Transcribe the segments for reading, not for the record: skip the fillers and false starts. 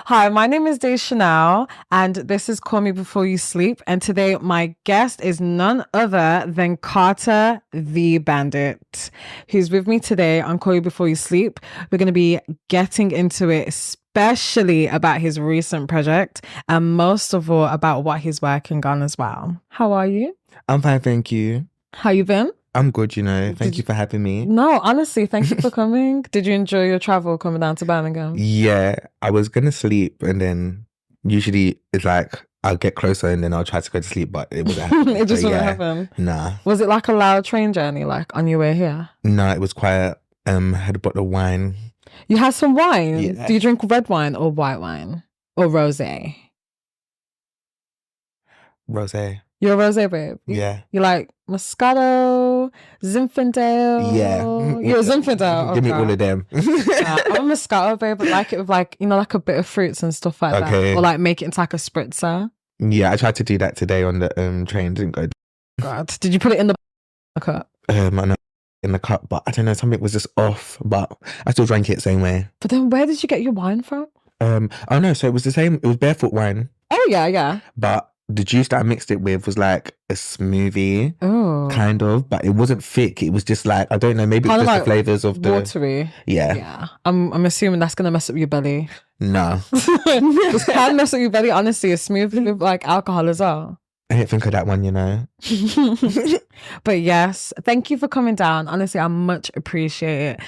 Hi, my name is Day Chanel, and this is Call Me Before You Sleep. And today, my guest is none other than Carter the Bandit, who's with me today on Call You Before You Sleep. We're going to be getting into it, especially about his recent project, and most of all, about what he's working on as well. How are you? I'm fine, thank you. How you been? I'm good, Thank you for having me. No, honestly, thank you for coming. Did you enjoy your travel coming down to Birmingham? Yeah, I was going to sleep and then usually it's like I'll get closer and then I'll try to go to sleep, but it wasn't happening. It just wouldn't happen? Nah. Was it like a loud train journey, like on your way here? No, it was quiet. Had a bottle of wine. You had some wine? Yeah. Do you drink red wine or white wine? Or rosé? Rosé. You're a rosé babe? Yeah. You like Moscato, Zinfandel? Yeah. You're a Zinfandel? Give me all of them. I'm a Moscato babe, but like it with like, like a bit of fruits and stuff like that. Or like make it into like a spritzer. Yeah, I tried to do that today on the train. Didn't go. God. Did you put it in the cup? I know, in the cup, but I don't know, something was just off, but I still drank it same way. But then where did you get your wine from? Oh no, so it was the same, it was barefoot wine. Oh yeah. But the juice that I mixed it with was like a smoothie, kind of, but it wasn't thick. It was just like, I don't know, maybe it's just like the flavors of the watery. Yeah. I'm assuming that's gonna mess up your belly. No. This can mess up your belly, honestly. It's smooth with like alcohol as well. I didn't think of that one, But yes, thank you for coming down. Honestly, I much appreciate it.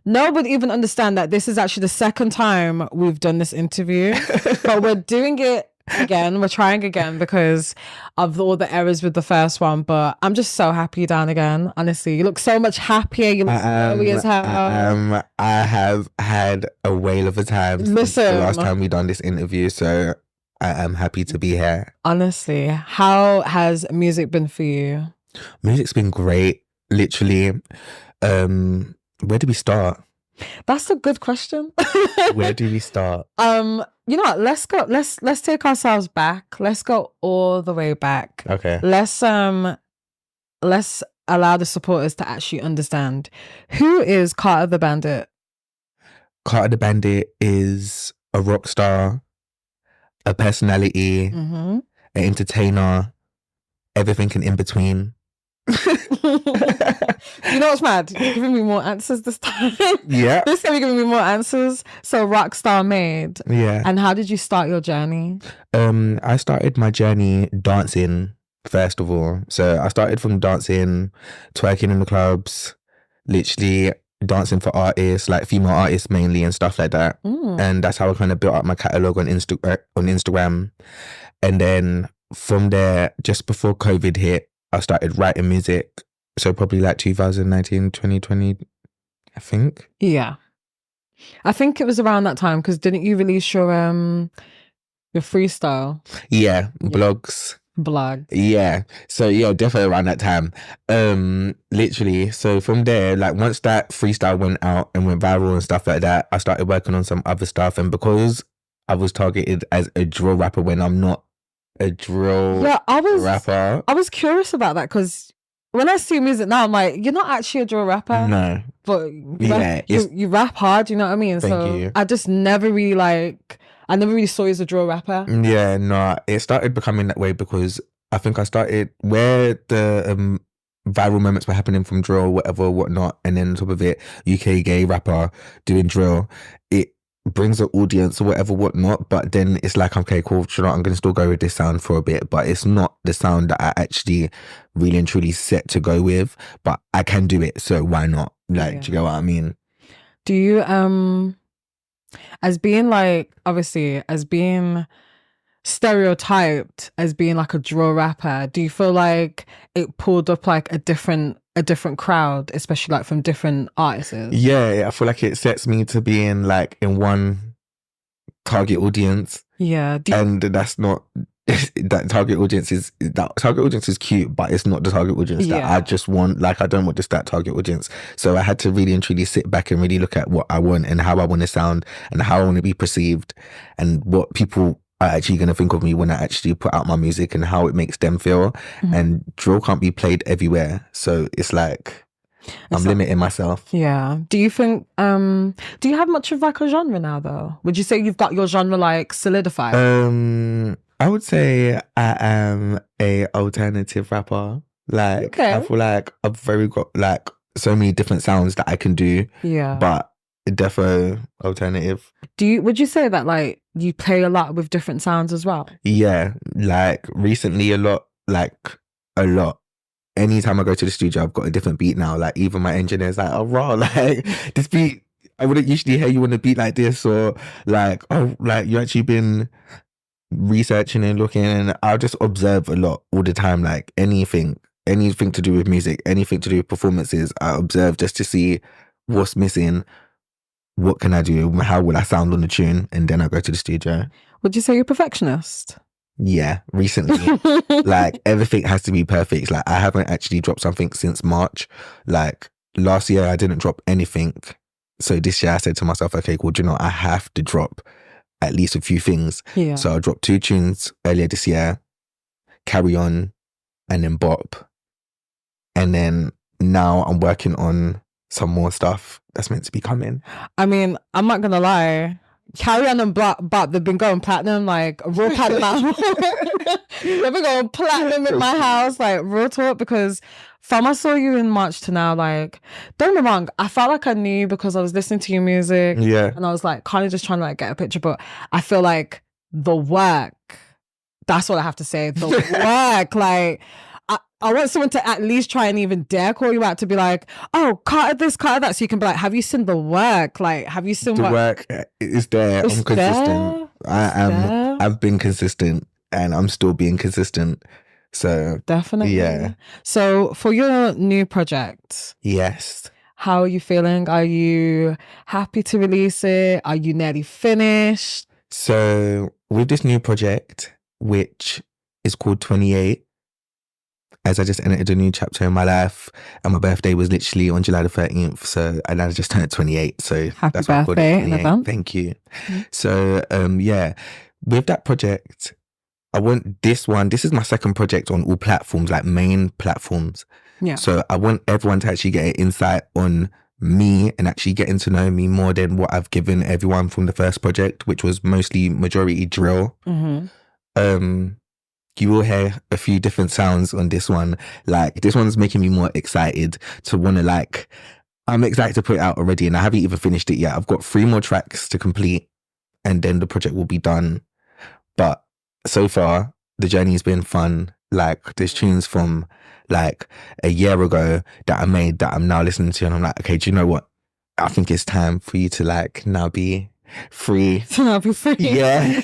Nobody even understand that this is actually the second time we've done this interview, but we're doing it again. We're trying again because of all the errors with the first one. But I'm just so happy you're down again. Honestly, you look so much happier. You look so as hell. I have had a whale of a time since the last time we done this interview, so I am happy to be here. Honestly, how has music been for you? Music's been great, literally. Where do we start? That's a good question. Where do we start? You know what? Let's go. Let's take ourselves back. Let's go all the way back. Okay. Let's allow the supporters to actually understand who is Carter the Bandit. Carter the Bandit is a rock star, a personality, an entertainer, everything in between. You know what's mad? You're giving me more answers this time. Yeah. This time you're giving me more answers. So Rockstar made. Yeah. And how did you start your journey? I started my journey dancing, first of all. So I started from dancing, twerking in the clubs, literally dancing for artists, like female artists mainly and stuff like that. And that's how I kind of built up my catalogue on Instagram. And then from there, just before COVID hit, I started writing music. So probably like 2019, 2020, I think. Yeah. I think it was around that time because didn't you release your freestyle? Yeah, blogs. Blog. Yeah. So yeah, definitely around that time. Literally. So from there, like once that freestyle went out and went viral and stuff like that, I started working on some other stuff. And because I was targeted as a drill rapper when I'm not a drill rapper. I was curious about that because when I see music now, I'm like, you're not actually a drill rapper. No. But you rap hard, you know what I mean? Thank you. I just never really I never really saw you as a drill rapper. Yeah, no. It started becoming that way because I think I started where the viral moments were happening from drill, whatever, whatnot, and then on top of it, UK gay rapper doing drill. It brings an audience or whatever, whatnot, but then it's like, okay, cool, I'm going to still go with this sound for a bit, but it's not the sound that I actually really and truly set to go with, but I can do it, so why not? Like, do you get what I mean? Do you, as being like, obviously, as being stereotyped as being like a drill rapper, do you feel like it pulled up like a different crowd, especially like from different artists? Yeah, I feel like it sets me to being like in one target audience. Yeah. And that's not that target audience is cute, but it's not the target audience that I just want. Like, I don't want that target audience. So I had to really and truly sit back and really look at what I want and how I want to sound and how I want to be perceived and what people are actually going to think of me when I actually put out my music and how it makes them feel. And drill can't be played everywhere. So it's like, I'm limiting myself. Yeah. Do you think do you have much of like a genre now though? Would you say you've got your genre like solidified? I would say I am a alternative rapper. Like I feel like I've very got like so many different sounds that I can do. Yeah. But defo alternative. Would you say that like you play a lot with different sounds as well? Yeah. Like recently a lot. Anytime I go to the studio, I've got a different beat now. Like even my engineer's like, oh raw, like this beat, I wouldn't usually hear you on a beat like this, or like, oh, like you actually been researching and looking, and I'll just observe a lot all the time. Like anything to do with music, anything to do with performances, I observe just to see what's missing, what can I do, how will I sound on the tune, and then I go to the studio. Would you say you're a perfectionist? Yeah, recently. Like everything has to be perfect. Like I haven't actually dropped something since March. Like last year I didn't drop anything. So this year I said to myself, okay, cool, do you know, I have to drop at least a few things. Yeah. So I dropped 2 tunes earlier this year, Carry On and then Bop. And then now I'm working on some more stuff that's meant to be coming. I mean, I'm not gonna lie. Carry On and Bop, they've been going platinum, like real platinum album. They've been going platinum in my house, like real talk, because from I saw you in March to now, like, don't get me wrong, I felt like I knew because I was listening to your music. Yeah. And I was like kind of just trying to like get a picture, but I feel like the work, that's what I have to say. The work, like I want someone to at least try and even dare call you out to be like, oh, Carter this, Carter that. So you can be like, have you seen the work? Like, have you seen the work? Is there. I'm consistent. I've been consistent and I'm still being consistent. So definitely. Yeah. So for your new project. Yes. How are you feeling? Are you happy to release it? Are you nearly finished? So with this new project, which is called 28, as I just entered a new chapter in my life, and my birthday was literally on July the 13th. So, and I just turned 28. So happy that's why birthday I called it 28. in advance. Thank you. Mm-hmm. So, yeah, with that project, I want this is my second project on all platforms, like main platforms. Yeah. So I want everyone to actually get an insight on me and actually getting to know me more than what I've given everyone from the first project, which was mostly majority drill. Mm-hmm. You will hear a few different sounds on this one. Like this one's making me more excited to want to like, I'm excited to put it out already, and I haven't even finished it yet. I've got 3 more tracks to complete and then the project will be done. But so far the journey's been fun. Like there's tunes from like a year ago that I made that I'm now listening to, and I'm like, okay, do you know what? I think it's time for you to like now be free. I'll be free. Yeah.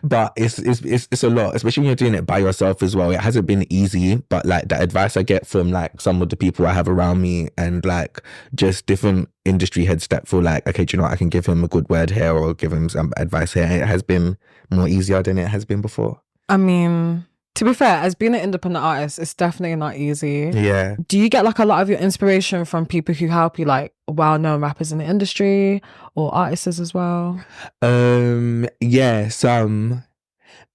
But it's a lot, especially when you're doing it by yourself as well. It hasn't been easy, but like the advice I get from like some of the people I have around me and like just different industry heads that feel like, okay, do you know what? I can give him a good word here or give him some advice here. It has been more easier than it has been before. I mean, to be fair, as being an independent artist, it's definitely not easy. Yeah. Do you get like a lot of your inspiration from people who help you, like well-known rappers in the industry or artists as well? Yeah, some.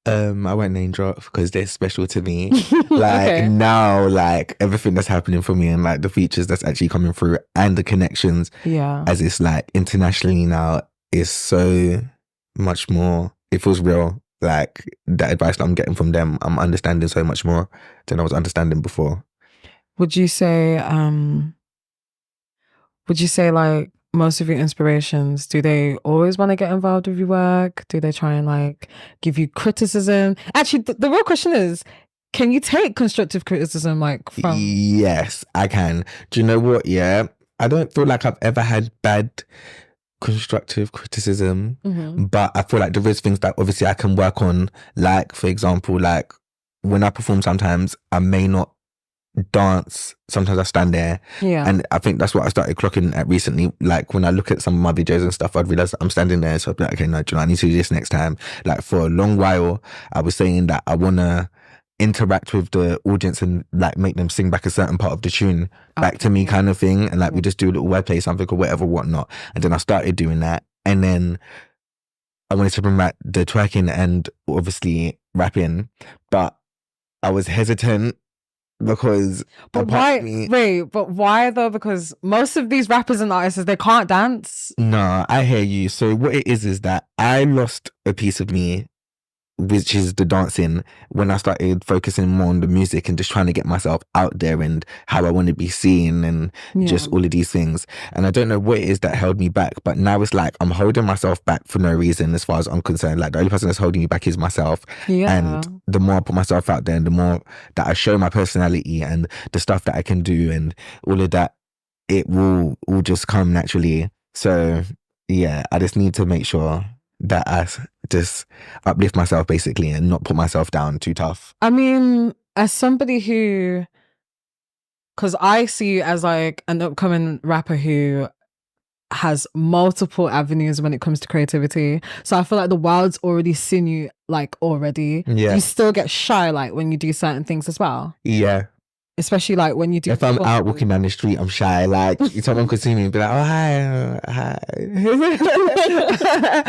I won't name drop because they're special to me. Like okay. Now, like everything that's happening for me and like the features that's actually coming through and the connections. Yeah. As it's like internationally now is so much more. It feels real. Like the advice that I'm getting from them, I'm understanding so much more than I was understanding before. Would you say like most of your inspirations, do they always want to get involved with your work? Do they try and like give you criticism? Actually, the real question is, can you take constructive criticism like from... Yes, I can. Do you know what? Yeah, I don't feel like I've ever had bad constructive criticism, but I feel like there is things that obviously I can work on. Like, for example, like when I perform, sometimes I may not dance, sometimes I stand there. Yeah. And I think that's what I started clocking at recently. Like when I look at some of my videos and stuff, I'd realize that I'm standing there. So I'd be like, okay, no, do you know, I need to do this next time. Like for a long while, I was saying that I want to interact with the audience and like make them sing back a certain part of the tune back to me kind of thing, and like we just do a little wordplay, something or whatever, whatnot. And then I started doing that, and then I wanted to bring back the twerking and obviously rapping, but I was hesitant because But apart why? from me, Wait, but why though? Because most of these rappers and artists, they can't dance. no, I hear you. So what it is that I lost a piece of me, which is the dancing, when I started focusing more on the music and just trying to get myself out there and how I want to be seen and just all of these things. And I don't know what it is that held me back, but now it's like I'm holding myself back for no reason as far as I'm concerned. Like the only person that's holding me back is myself. Yeah. And the more I put myself out there and the more that I show my personality and the stuff that I can do and all of that, it will all just come naturally. So yeah, I just need to make sure that I just uplift myself basically and not put myself down too tough. I mean, as somebody who, because I see you as like an upcoming rapper who has multiple avenues when it comes to creativity. So I feel like the world's already seen you like already. Yeah. You still get shy like when you do certain things as well. Yeah. Especially like when you do. If I'm out walking down the street, I'm shy. Like someone could see me and be like, "Oh hi, hi." I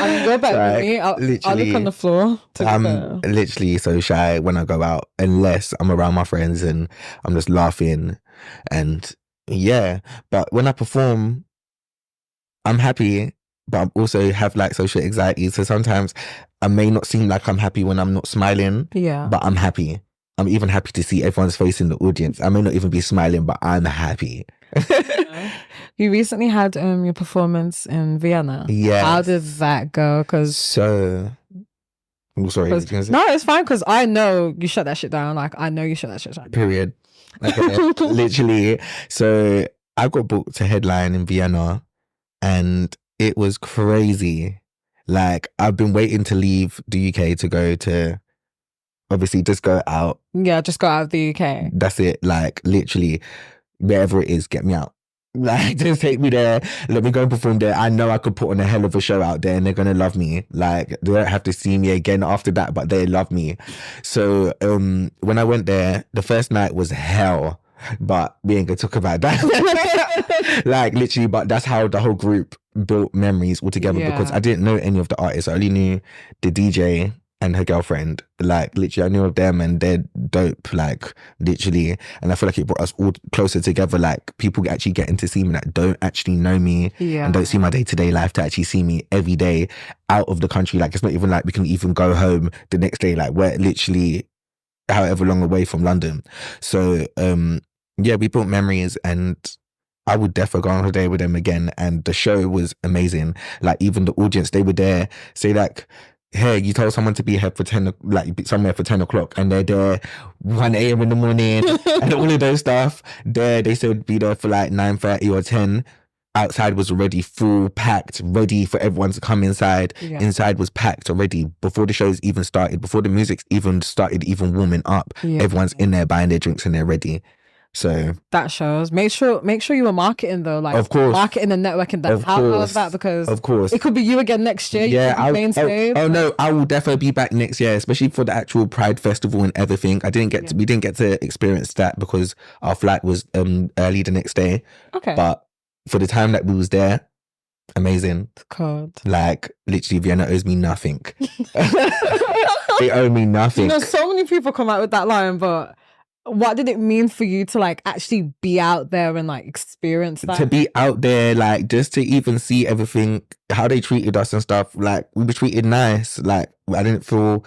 mean, you're better than me. I'll look on the floor. I'm literally so shy when I go out, unless I'm around my friends and I'm just laughing, and yeah. But when I perform, I'm happy, but I also have like social anxiety. So sometimes I may not seem like I'm happy when I'm not smiling. Yeah. But I'm happy. I'm even happy to see everyone's face in the audience. I may not even be smiling, but I'm happy. You recently had your performance in Vienna. Yeah. How did that go? So, I'm sorry. No, it's fine because I know you shut that shit down. Like I know you shut that shit down. Period. Okay. Literally. So I got booked to headline in Vienna, and it was crazy. Like I've been waiting to leave the UK to go to. Obviously, just go out. Yeah, just go out of the UK. That's it. Like, literally, wherever it is, get me out. Like, just take me there. Let me go and perform there. I know I could put on a hell of a show out there and they're going to love me. Like, they don't have to see me again after that, but they love me. So, when I went there, the first night was hell. But we ain't going to talk about that. Like, literally, but that's how the whole group built memories all together because I didn't know any of the artists. I only knew the DJ and her girlfriend. Like literally I knew of them and they're dope, like literally, and I feel like it brought us all closer together. Like people actually getting to see me that don't actually know me and don't see my day-to-day life to actually see me every day out of the country. Like it's not even like we can even go home the next day. Like we're literally however long away from London. So yeah, we built memories and I would definitely go on holiday with them again. And the show was amazing. Like even the audience, they were there. Say like, hey, you told someone to be here for 10, like somewhere for 10 o'clock and they're there 1 a.m. in the morning and all of those stuff. They said be there for like 9:30 or 10. Outside was already full, packed, ready for everyone to come inside. Yeah. Inside was packed already before the shows even started, before the music even started, even warming up. Yeah. Everyone's in there buying their drinks and they're ready. So that shows. Make sure you were marketing though, like of course, marketing and networking. That's how of that because of course it could be you again next year. Yeah, no, I will definitely be back next year, especially for the actual Pride Festival and everything. We didn't get to experience that because our flight was early the next day. Okay, but for the time that we was there, amazing. God, like literally, Vienna owes me nothing. They owe me nothing. You know, so many people come out with that line, but what did it mean for you to like actually be out there and like experience that? To be out there, like just to even see everything, how they treated us and stuff. Like we were treated nice. Like I didn't feel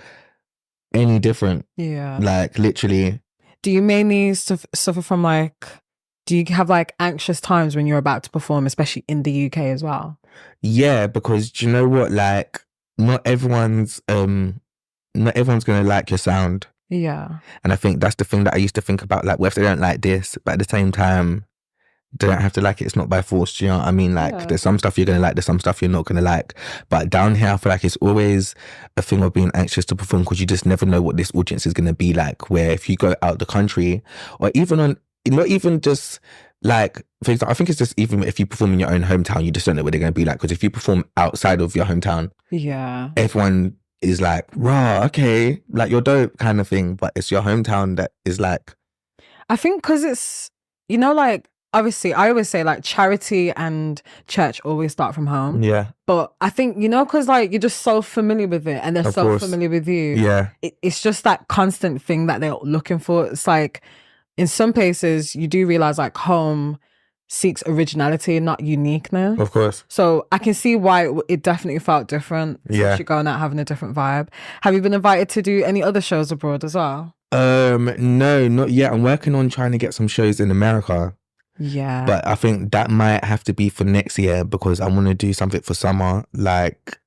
any different. Yeah. Like literally. Do you mainly suffer from like, do you have like anxious times when you're about to perform, especially in the UK as well? Yeah, because do you know what? Like not everyone's gonna like your sound. Yeah. And I think that's the thing that I used to think about, like, what if they don't like this? But at the same time, they don't have to like it. It's not by force, you know what I mean? Like, there's some stuff you're going to like, there's some stuff you're not going to like. But down here, I feel like it's always a thing of being anxious to perform because you just never know what this audience is going to be like. Where if you go out the country, or even not even just like, for example, I think it's just even if you perform in your own hometown, you just don't know what they're going to be like. Because if you perform outside of your hometown, everyone is like, raw, okay, like you're dope kind of thing, but it's your hometown that is like. I think because it's, you know, like obviously I always say like charity and church always start from home. Yeah. But I think, you know, because like you're just so familiar with it and they're so familiar with you. Yeah. It's just that constant thing that they're looking for. It's like in some places you do realize like home seeks originality, not uniqueness. Of course. So I can see why it definitely felt different. Yeah. You're going out having a different vibe. Have you been invited to do any other shows abroad as well? No, not yet. I'm working on trying to get some shows in America. Yeah. But I think that might have to be for next year because I want to do something for summer, like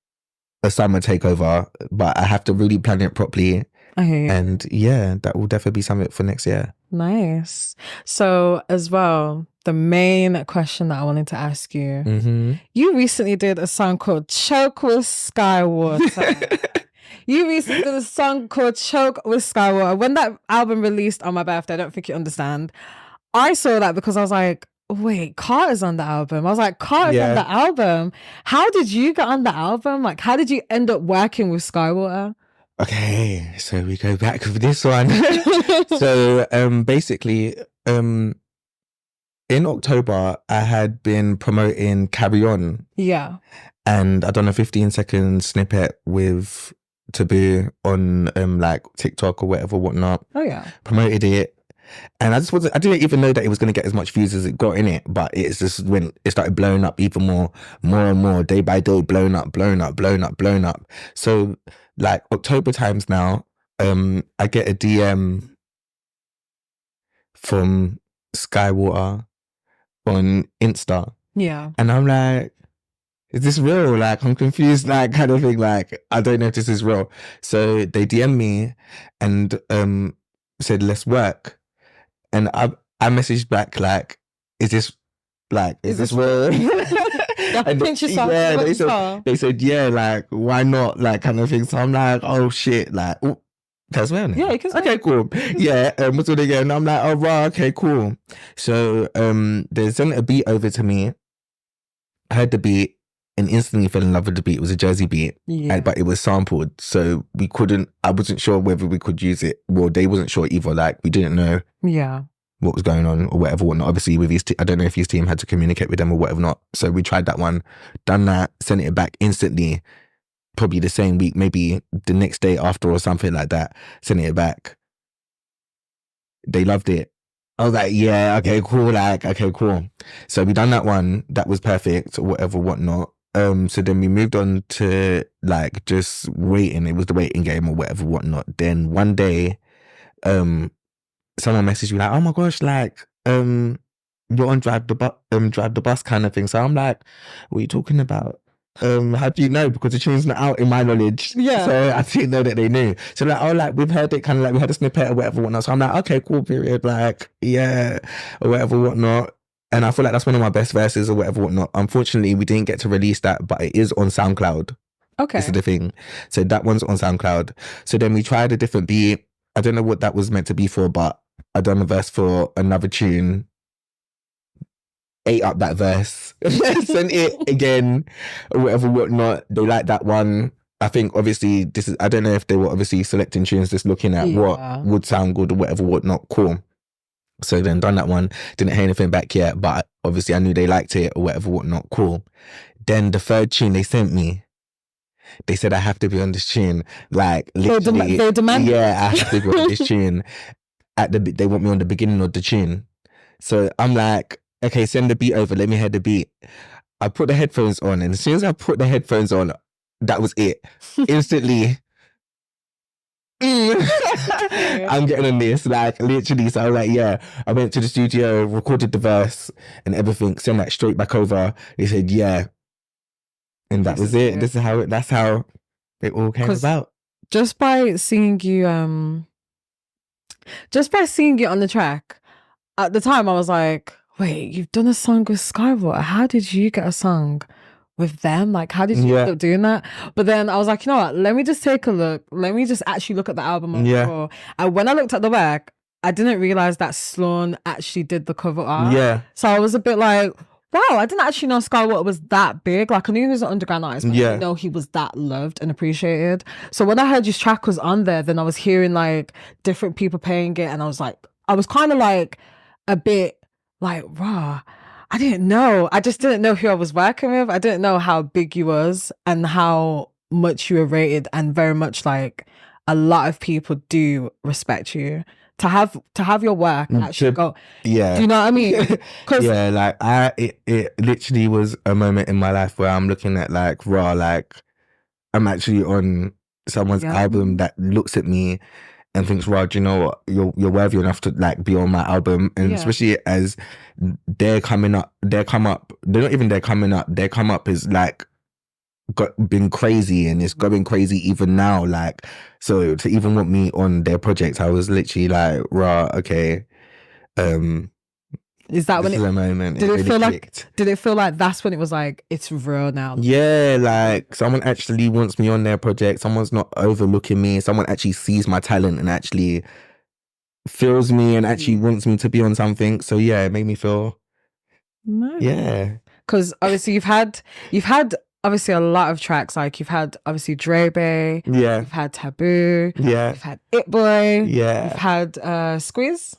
a summer takeover. But I have to really plan it properly. Okay. And yeah, that will definitely be something for next year. Nice. So as well, the main question that I wanted to ask you, you recently did a song called Choke with Skywater. You recently did a song called Choke with Skywater. When that album released on my birthday, I don't think you understand. I saw that because I was like, wait, Carter's on the album. I was like, Carter's on the album. How did you get on the album? Like, how did you end up working with Skywater? Okay, so we go back with this one. So basically, in October, I had been promoting Carry On. Yeah. And I done a 15-second snippet with Taboo on like TikTok or whatnot. Oh yeah. Promoted it. And I didn't even know that it was going to get as much views as it got in it. But it's just when it started blowing up even more and more, day by day, blown up. So like October times now, I get a DM from Skywater on Insta. Yeah. And I'm like, is this real? Like, I'm confused, like, kind of thing. Like, I don't know if this is real. So they DM me and said, let's work. And I messaged back, like, is this real? And they said, yeah, like, why not? Like, kind of thing. So I'm like, oh shit, like, oh, that's well. Yeah, you can say. Okay, cool. Yeah, what's it again? I'm like, oh right, okay, cool. So they sent a beat over to me. I heard the beat and instantly fell in love with the beat. It was a Jersey beat, but it was sampled, so I wasn't sure whether we could use it. Well, they wasn't sure either. Like, we didn't know what was going on or whatnot. Obviously, with I don't know if his team had to communicate with them or whatever not. So we tried that one, done that, sent it back instantly. Probably the same week, maybe the next day after or something like that. Sent it back. They loved it. I was like, yeah, okay, cool. Like, okay, cool. So we done that one. That was perfect or whatnot. So then we moved on to like just waiting. It was the waiting game or whatnot. Then one day, someone messaged me like, oh my gosh, like, you're on drive the bus kind of thing. So I'm like, what are you talking about? How do you know? Because the tune's not out in my knowledge. Yeah. So I didn't know that they knew. So like, oh, like we've heard it, kind of like we had a snippet or whatnot. So I'm like, okay, cool, period. Like, yeah, or whatnot. And I feel like that's one of my best verses or whatnot. Unfortunately, we didn't get to release that, but it is on SoundCloud. Okay. This is the thing. So that one's on SoundCloud. So then we tried a different beat. I don't know what that was meant to be for, but I done a verse for another tune. Ate up that verse, sent it again, or whatnot. They like that one. I think obviously I don't know if they were obviously selecting tunes, just looking at what would sound good or whatnot. Cool. So then done that one. Didn't hear anything back yet, but obviously I knew they liked it or whatnot. Cool. Then the third tune they sent me, they said I have to be on this tune. Like literally, they demand. Yeah, I have to be on this tune. They want me on the beginning of the tune. So I'm like, okay, send the beat over. Let me hear the beat. I put the headphones on, and as soon as I put the headphones on, that was it. Instantly, I'm getting on this, like literally. So I was like, yeah. I went to the studio, recorded the verse and everything, sent that straight back over. They said, yeah, and that was it. That's how it all came about. Just by seeing you on the track, at the time I was like, wait, you've done a song with Skywater. How did you get a song with them? Like, how did you end up doing that? But then I was like, you know what? Let me just take a look. Let me just actually look at the album overall. And when I looked at the work, I didn't realize that Sloan actually did the cover art. Yeah. So I was a bit like, wow, I didn't actually know Skywater was that big. Like, I knew he was an underground artist, but I didn't know he was that loved and appreciated. So when I heard his track was on there, then I was hearing like different people playing it, and I was kind of like a bit like, raw. I didn't know. I just didn't know who I was working with. I didn't know how big you was and how much you were rated, and very much like a lot of people do respect you. to have your work actually go. Yeah. Do you know what I mean? Because yeah, like it literally was a moment in my life where I'm looking at like raw, like I'm actually on someone's album that looks at me and thinks, "Rod, you know what? You're worthy enough to like be on my album." And especially as they're coming up, they're not even they're coming up. Their come up is like been crazy, and it's going crazy even now. Like, so to even want me on their project, I was literally like, "Rah, okay." Is that when this is a moment? Did it really feel clicked. like? Did it feel like that's when it was like it's real now? Yeah, like someone actually wants me on their project. Someone's not overlooking me. Someone actually sees my talent and actually feels me and actually wants me to be on something. So yeah, it made me feel. No. Yeah, because obviously you've had obviously a lot of tracks. Like you've had obviously Drebe. yeah, You've had Taboo. yeah, You've had It Boy. yeah. You've had Squeeze.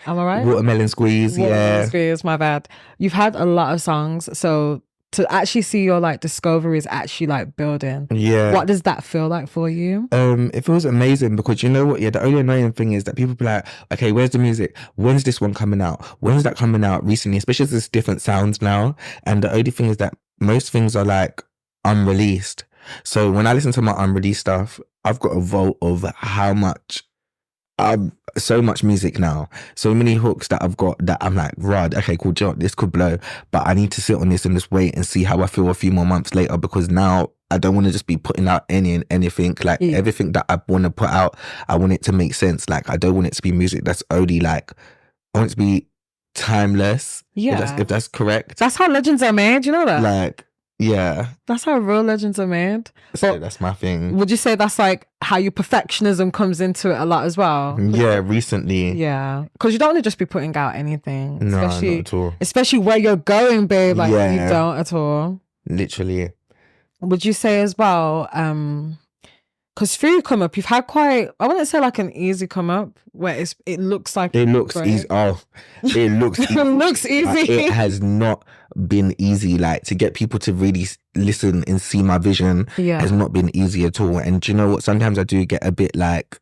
Am I right? Watermelon Squeeze. Watermelon Squeeze, my bad. You've had a lot of songs, so to actually see your like discoveries actually like building. Yeah. What does that feel like for you? It feels amazing because you know what? Yeah, the only annoying thing is that people be like, okay, where's the music? When's this one coming out? When's that coming out recently? Especially as there's different sounds now. And the only thing is that most things are like unreleased. So when I listen to my unreleased stuff, I've got a vault of how much so much music now, so many hooks that I've got that I'm like, right, okay, cool, John, this could blow, but I need to sit on this and just wait and see how I feel a few more months later, because now I don't want to just be putting out anything. Like everything that I want to put out, I want it to make sense. Like I don't want it to be music that's only like, I want it to be timeless. Yeah, if that's correct. That's how legends are made. You know that? Like, yeah, that's how real legends are made. So that's my thing. Would you say that's like how your perfectionism comes into it a lot as well? Yeah, recently. Yeah, because you don't want to just be putting out anything. No, not at all. Especially where you're going, babe. Like you don't at all. Literally. Would you say as well, because through your come up, you've had quite, I wouldn't say like an easy come up where it looks like it looks easy. Oh, it looks easy. It looks easy. It has not been easy. Like to get people to really listen and see my vision has not been easy at all. And do you know what? Sometimes I do get a bit like,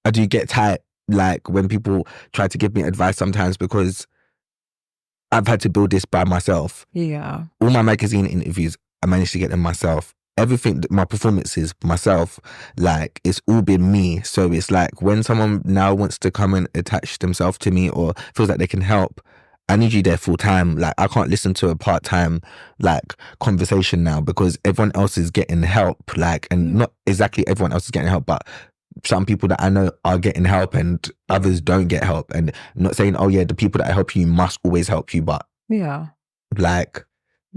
I do get tight like when people try to give me advice sometimes, because I've had to build this by myself. Yeah. All my magazine interviews, I managed to get them myself. Everything, my performances myself, like it's all been me. So it's like when someone now wants to come and attach themselves to me or feels like they can help, I need you there full time. Like I can't listen to a part-time like conversation now, because everyone else is getting help. Like, and not exactly everyone else is getting help, but some people that I know are getting help and others don't get help. And I'm not saying, oh yeah, the people that help you must always help you, but like,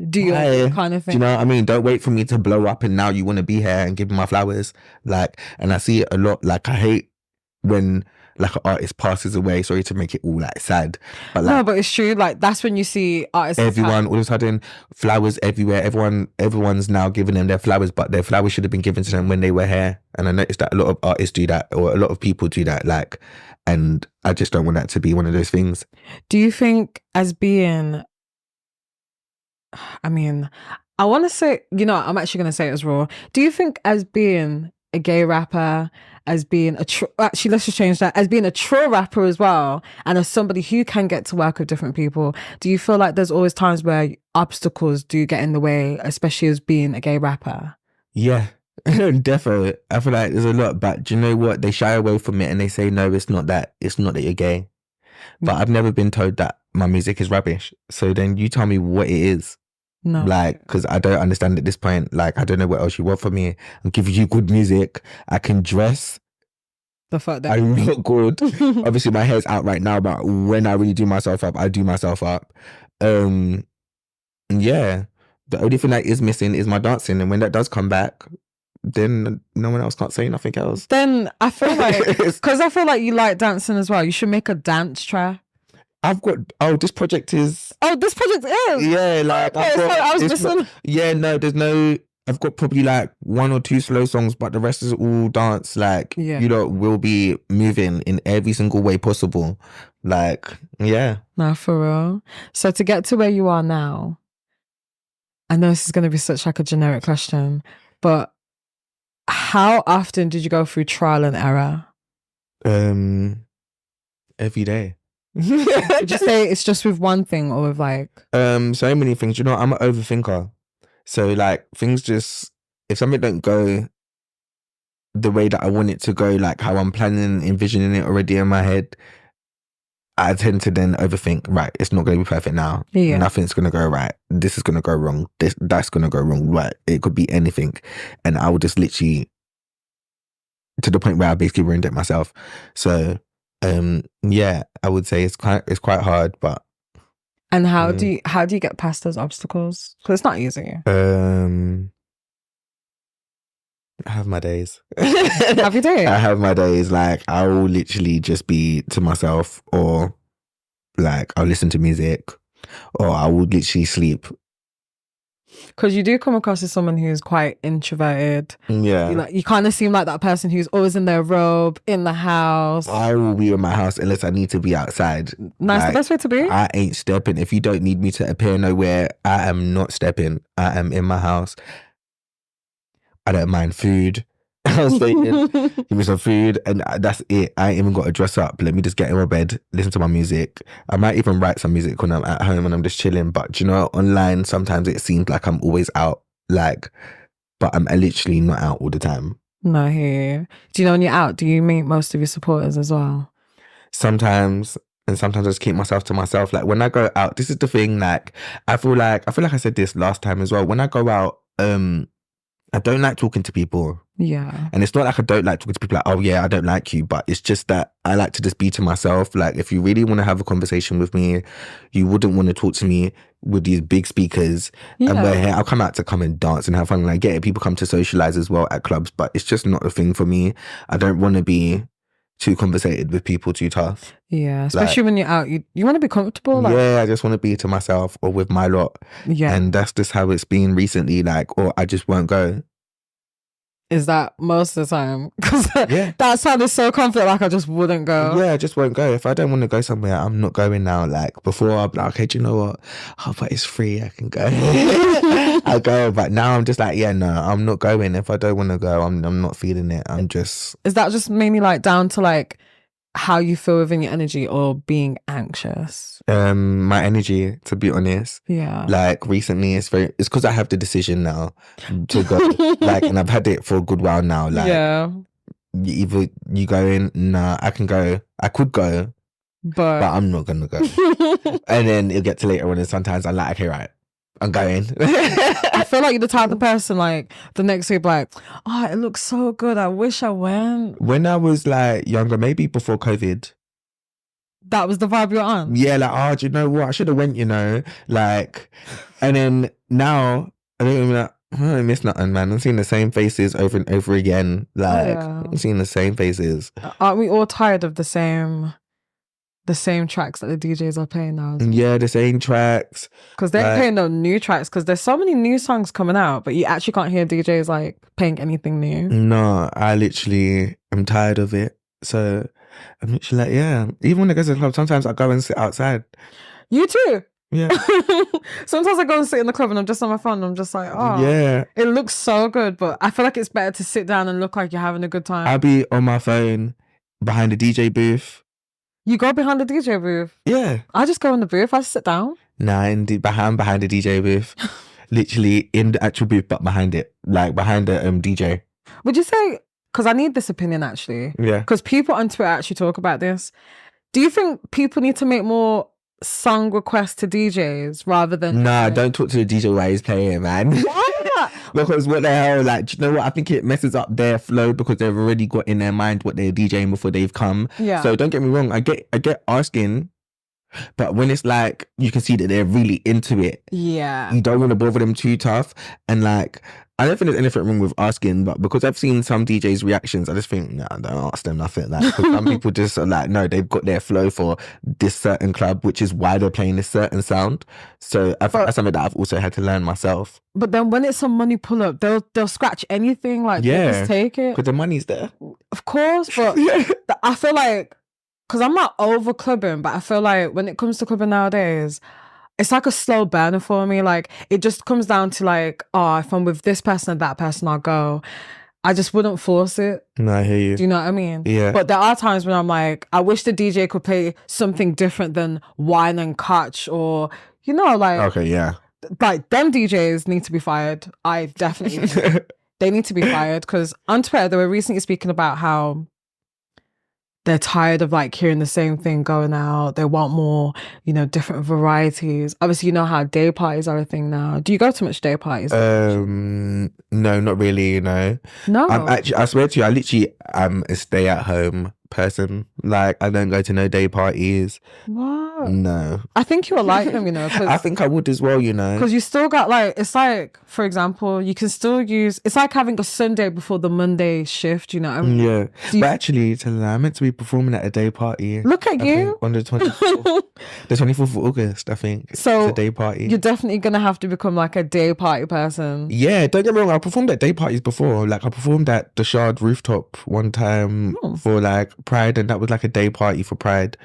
do you kind of thing? Do you know what I mean? Don't wait for me to blow up and now you want to be here and give me my flowers. Like, and I see it a lot. Like, I hate when like an artist passes away. Sorry to make it all like sad, but like, no, but it's true. Like that's when you see artists. Everyone all of a sudden, flowers everywhere. Everyone's now giving them their flowers, but their flowers should have been given to them when they were here. And I noticed that a lot of artists do that, or a lot of people do that. Like, and I just don't want that to be one of those things. Do you think as being, I mean, I want to say, you know, I'm actually going to say it as raw. Do you think as being a gay rapper, as being actually, let's just change that, as being a true rapper as well, and as somebody who can get to work with different people, do you feel like there's always times where obstacles do get in the way, especially as being a gay rapper? Yeah, definitely. I feel like there's a lot, but do you know what? They shy away from it and they say, no, it's not that you're gay. But I've never been told that my music is rubbish. So then you tell me what it is. No. Like, because I don't understand at this point. Like, I don't know what else you want from me. I'm giving you good music. I can dress. The fact that I look good. Obviously, my hair's out right now, but when I really do myself up, I do myself up. Yeah. The only thing that is missing is my dancing. And when that does come back, then no one else can't say nothing else. Then I feel like, because I feel like you like dancing as well, you should make a dance track. I've got, this project is. Oh, this project is? Yeah, like, okay, I was missing. There's no, I've got probably like 1 or 2 slow songs, but the rest is all dance. Like, you know, we'll be moving in every single way possible. Like, yeah. No, for real. So to get to where you are now, I know this is going to be such like a generic question, but how often did you go through trial and error? every day. Would you say it's just with one thing or with like... So many things. You know, I'm an overthinker. So like things just, if something don't go the way that I want it to go, like how I'm planning, envisioning it already in my head, I tend to then overthink, right, it's not going to be perfect now. Yeah. Nothing's going to go right. This is going to go wrong. That's going to go wrong. Right. It could be anything. And I would just literally, to the point where I basically ruined it myself. So, yeah, I would say it's quite hard, but. And how do you get past those obstacles? Because it's not easy. I have my days. Have you days? I have my days. Like, I will literally just be to myself, or like I'll listen to music, or I will literally sleep. Because you do come across as someone who's quite introverted. Yeah. You kind of seem like that person who's always in their robe, in the house. I will be in my house unless I need to be outside. Nice, like, the best way to be. I ain't stepping. If you don't need me to appear nowhere, I am not stepping. I am in my house. I don't mind food. I was saying, give me some food, and that's it. I ain't even got to dress up. Let me just get in my bed, listen to my music. I might even write some music when I'm at home and I'm just chilling. But you know, online sometimes it seems like I'm always out, like, but I'm literally not out all the time. No, I hear you. Do you know when you're out, do you meet most of your supporters as well? Sometimes, and sometimes I just keep myself to myself. Like when I go out, this is the thing. Like I feel like I said this last time as well. When I go out, I don't like talking to people. Yeah. And it's not like I don't like talking to people like, oh yeah, I don't like you. But it's just that I like to just be to myself. Like if you really want to have a conversation with me, you wouldn't want to talk to me with these big speakers. Yeah. And we're here. I'll come out to come and dance and have fun. And I get it. People come to socialize as well at clubs. But it's just not a thing for me. I don't want to be too conversated with people too tough. Yeah. Especially when you're out. You want to be comfortable. Like... Yeah. I just want to be to myself or with my lot. Yeah. And that's just how it's been recently. Like, or I just won't go. Is that most of the time? Because that sounded so confident, like I just wouldn't go. Yeah, I just won't go. If I don't want to go somewhere, I'm not going now. Like before, I'd be like, okay, do you know what? Oh, but it's free, I can go. I go, but now I'm just like, yeah, no, I'm not going. If I don't want to go, I'm not feeling it. I'm just. Is that just mainly like down to like how you feel within your energy or being anxious? My energy, to be honest. Yeah. Like recently, it's because I have the decision now to go. Like, and I've had it for a good while now. Like, yeah. Either you go in, nah, I can go. I could go, but I'm not gonna go. And then it'll get to later on, and sometimes I'm like, okay, right, I'm going. I feel like you're the type of person like the next week, like, oh, it looks so good. I wish I went. When I was like younger, maybe before COVID. That was the vibe you're on? Yeah, like, oh, do you know what? I should have went, you know? Like, and then now, I don't even like, I don't miss nothing, man. I'm seeing the same faces over and over again. Like, I'm seeing the same faces. Aren't we all tired of the same tracks that the DJs are playing now? Yeah, the same tracks. Because they're playing no new tracks, because there's so many new songs coming out, but you actually can't hear DJs like playing anything new. No, I literally am tired of it. So I'm literally like, yeah. Even when I go to the club, sometimes I go and sit outside. You too? Yeah. Sometimes I go and sit in the club and I'm just on my phone and I'm just like, oh, yeah, it looks so good. But I feel like it's better to sit down and look like you're having a good time. I'll be on my phone behind the DJ booth. You go behind the DJ booth? Yeah. I just go in the booth. I just sit down. Nah, I'm behind the DJ booth. Literally in the actual booth, but behind it. Like behind the DJ. Would you say, because I need this opinion actually. Yeah. Because people on Twitter actually talk about this. Do you think people need to make more song requests to DJs rather than... Nah, don't talk to the DJ while he's playing, man. Why? Because what the hell, like, do you know what? I think it messes up their flow because they've already got in their mind what they're DJing before they've come. Yeah. So don't get me wrong, I get asking, but when it's like, you can see that they're really into it. Yeah. You don't want to bother them too tough. And like, I don't think there's anything wrong with asking, but because I've seen some DJs' reactions, I just think, nah, don't ask them nothing. Like, some people just are like, no, they've got their flow for this certain club, which is why they're playing this certain sound. So I think that's something that I've also had to learn myself. But then when it's a money pull up, they'll scratch anything. Like, yeah, just take it. Because the money's there. Of course, but I feel like, because I'm not over clubbing, but I feel like when it comes to clubbing nowadays, it's like a slow burner for me. Like, it just comes down to like, oh, if I'm with this person and that person, I'll go. I just wouldn't force it. No, I hear you. Do you know what I mean? Yeah. But there are times when I'm like, I wish the DJ could play something different than Wine and Catch, or, you know, like, Okay, yeah. like them DJs need to be fired. I definitely think they need to be fired, because on Twitter they were recently speaking about how they're tired of like hearing the same thing going out. They want more, you know, different varieties. Obviously, you know how day parties are a thing now. Do you go to much day parties? No, not really, you know. No. I swear to you, I literally am a stay at home person. Like, I don't go to no day parties. What? No. I think you're like them, you know. I think I would as well, you know. Because you still got like, it's like, for example, you can still use, it's like having a Sunday before the Monday shift, you know. Yeah. So But actually, I'm meant to be performing at a day party. Look at I you. think, on the 24th. The 24th of August, I think. So it's a day party. You're definitely going to have to become like a day party person. Yeah, don't get me wrong. I performed at day parties before. Like, I performed at the Shard rooftop one time for like Pride, and that was like a day party for Pride.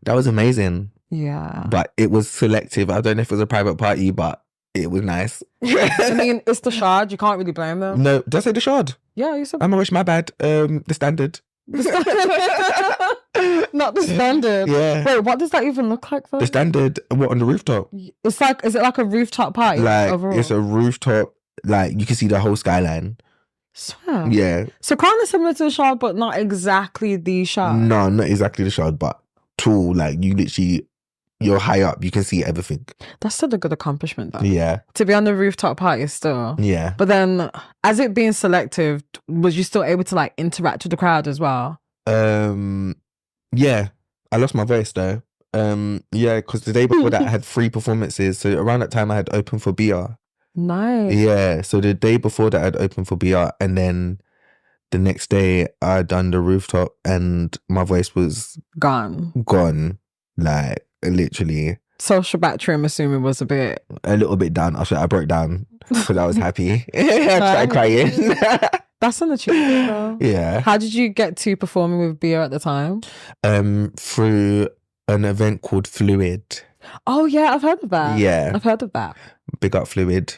That was amazing. Yeah. But it was selective. I don't know if it was a private party, but it was nice. I mean, it's the Shard. You can't really blame them. No, did I say the Shard? Yeah, you said I'm wish my bad. The Standard. not the Standard. Yeah. Wait, what does that even look like though? The Standard, what, on the rooftop? It's like, is it like a rooftop party? Like, overall? it's a rooftop, like, you can see the whole skyline. Swear. Yeah. So kind of similar to the Shard, but not exactly the Shard. No, not exactly the Shard, but tall. Like, you literally, you're high up, you can see everything. That's still a good accomplishment though. Yeah. To be on the rooftop party still. Yeah. But then, as it being selective, was you still able to like interact with the crowd as well? Yeah. I lost my voice though. Yeah, because the day before that I had 3 performances. So around that time I had opened for BR. Nice. Yeah. So the day before that I'd opened for BR, and then the next day I'd done the rooftop and my voice was Gone. Like, literally. Social battery, I'm assuming, was a little bit down. I broke down because I was happy. I started crying. That's an achievement though. Yeah. How did you get to performing with Bia at the time? Through an event called Fluid. Oh yeah, I've heard of that. Yeah. I've heard of that. Big up Fluid.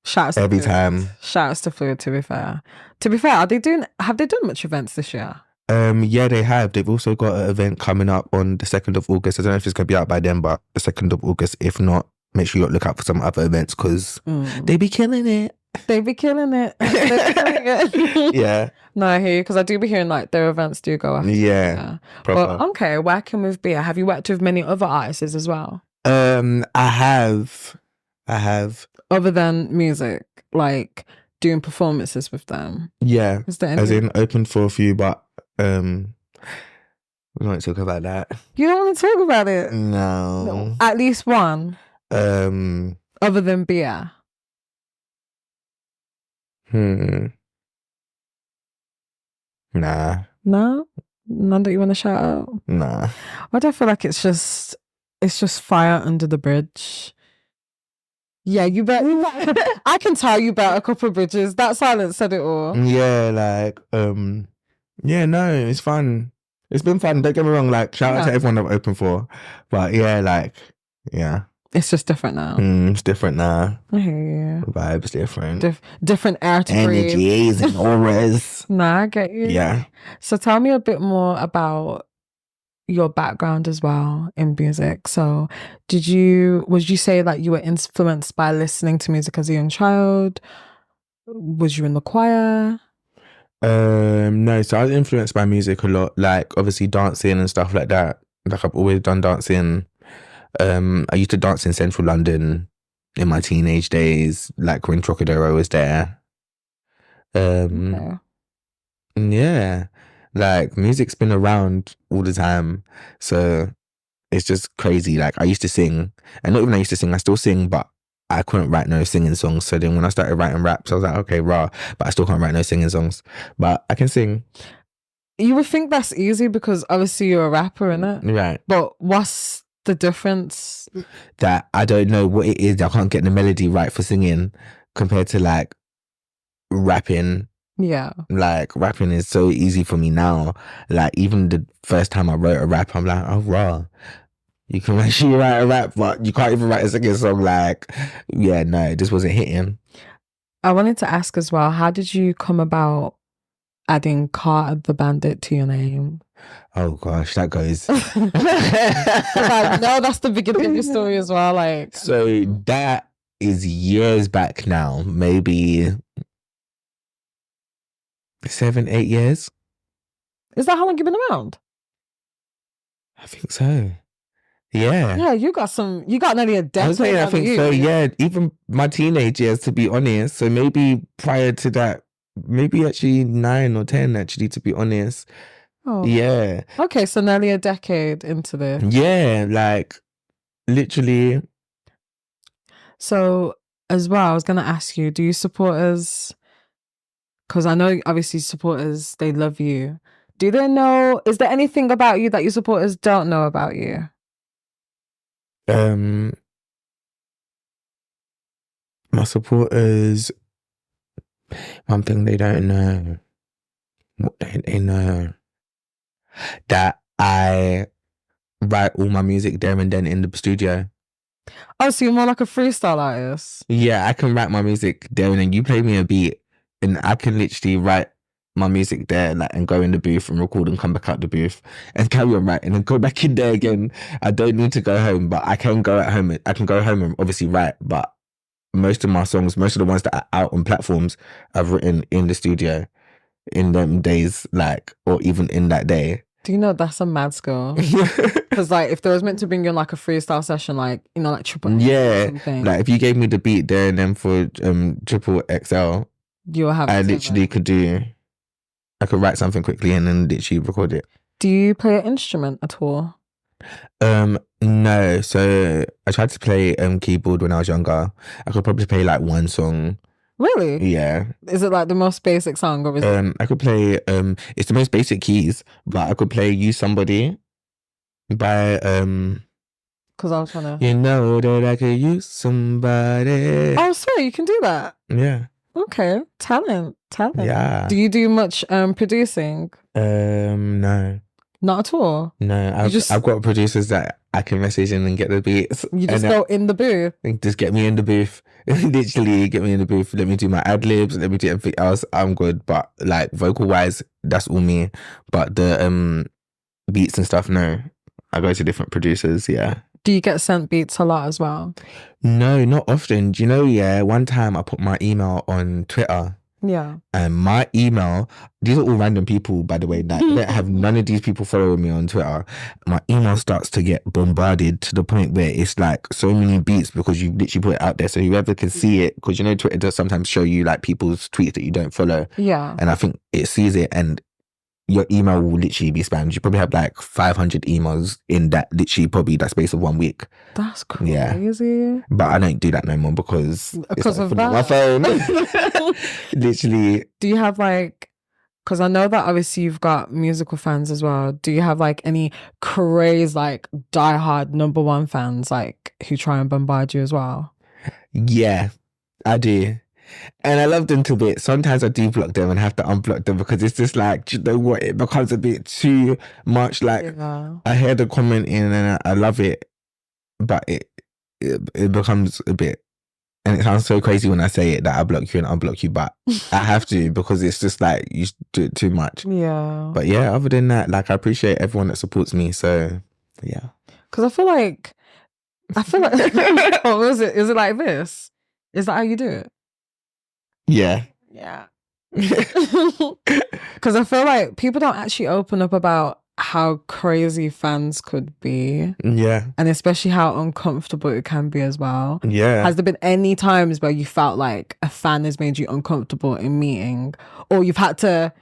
Shouts every to Fluid. time. Shouts to Fluid, to be fair. Have they done much events this year? Yeah, they have. They've also got an event coming up on the 2nd of August. I don't know if it's going to be out by then, but the 2nd of August. If not, make sure you look out for some other events, because they be killing it. They be killing it. They're killing it. Yeah. No, I hear you, because I do be hearing like their events do go after. Yeah. But okay, working with Bia, have you worked with many other artists as well? I have. Other than music, like doing performances with them. Yeah. Is there any? As in open for a few, but we won't talk about that. You don't want to talk about it? No. At least one. Other than Bia. Nah. No? None that you want to shout out? Nah. I don't feel like it's just fire under the bridge. Yeah, you bet. I can tell you bet a couple of bridges. That silence said it all. Yeah, like, yeah, no, it's fun. It's been fun. Don't get me wrong. Like, shout out to everyone I've opened for. But yeah, like, yeah. It's just different now. It's different now. I hear you. The vibe's different. Different air to breathe. Energies and auras. Nah, I get you. Yeah. So tell me a bit more about your background as well in music. So would you say that you were influenced by listening to music as a young child? Was you in the choir? No, so I was influenced by music a lot, like obviously dancing and stuff like that. Like, I've always done dancing. I used to dance in central London in my teenage days, like when Trocadero was there. Okay. Yeah, like music's been around all the time, so it's just crazy. Like, I used to sing, and not even I used to sing, I still sing, but I couldn't write no singing songs. So then when I started writing raps, I was like, okay, rah, but I still can't write no singing songs, but I can sing. You would think that's easy because obviously you're a rapper, innit? Right. But what's the difference? That I don't know what it is. I can't get the melody right for singing compared to like rapping. Yeah. Like, rapping is so easy for me now. Like, even the first time I wrote a rap, I'm like, oh, raw. You can actually write a rap, but you can't even write a singing song. Like, yeah, no, this wasn't hitting. I wanted to ask as well, how did you come about adding Carter the Bandit to your name? Oh gosh, that goes. I know that's the beginning of your story as well. Like, so that is years back now, maybe 7-8 years. is that how long you've been around? I think so. Yeah. Yeah, you got nearly a decade. I was saying, I think so. Yeah, even my teenage years, to be honest. So maybe prior to that, maybe actually 9 or 10, actually, to be honest. Oh. Yeah. Okay, so nearly a decade into this. Yeah, like literally. So as well, I was gonna ask you, do you supporters? Because I know obviously supporters, they love you. Do they know? Is there anything about you that your supporters don't know about you? My supporters, one thing they don't know. What don't they know? That I write all my music there and then in the studio. Oh, so you're more like a freestyle artist? Yeah, I can write my music there and then. You play me a beat and I can literally write my music there and go in the booth and record and come back out the booth and carry on writing and go back in there again. I don't need to go home, but I can go at home. I can go home and obviously write, but most of my songs, most of the ones that are out on platforms, I've written in the studio in them days, or even in that day. Do you know that's a mad skill? Because if there was meant to bring you on a freestyle session, triple X or something. If you gave me the beat there and then for triple XL, you'll have. I literally could write something quickly and then literally record it. Do you play an instrument at all? No. So I tried to play keyboard when I was younger. I could probably play one song. Really? Yeah. Is it the most basic song, or is it? I could play it's the most basic keys, but I could play "Use Somebody" by because I was trying to. You know that I could use somebody. Oh, sorry, you can do that. Yeah. Okay, talent. Yeah. Do you do much producing? No. Not at all. No, I've got producers that I can message in and get the beats. You just go in the booth. Just get me in the booth. Literally get me in the booth. Let me do my ad libs. Let me do everything else. I'm good. But vocal wise, that's all me. But the beats and stuff, no. I go to different producers. Yeah. Do you get sent beats a lot as well? No, not often. Do you know? Yeah, one time I put my email on Twitter. Yeah. And my email, these are all random people, by the way, that don't have none of these people following me on Twitter. My email starts to get bombarded to the point where it's so many beats because you literally put it out there. So whoever can see it, because Twitter does sometimes show you people's tweets that you don't follow. Yeah. And I think it sees it and your email will literally be spammed. You probably have 500 emails in that probably that space of 1 week. That's crazy. Yeah. But I don't do that no more because of that. My phone. Literally. Do you have because I know that obviously you've got musical fans as well. Do you have any crazy diehard #1 fans who try and bombard you as well? Yeah, I do. And I love them to bits. Sometimes I do block them and have to unblock them because it's just you know what, it becomes a bit too much. Yeah. I hear the comment in and I love it, but it becomes a bit, and it sounds so crazy when I say it that I block you and unblock you, but I have to because it's just you do it too much. Yeah. But yeah, other than that, I appreciate everyone that supports me. So yeah. Because I feel like what was it? Is it like this? Is that how you do it? Yeah. Yeah. Because I feel like people don't actually open up about how crazy fans could be. Yeah. And especially how uncomfortable it can be as well. Yeah. Has there been any times where you felt like a fan has made you uncomfortable in meeting, or you've had to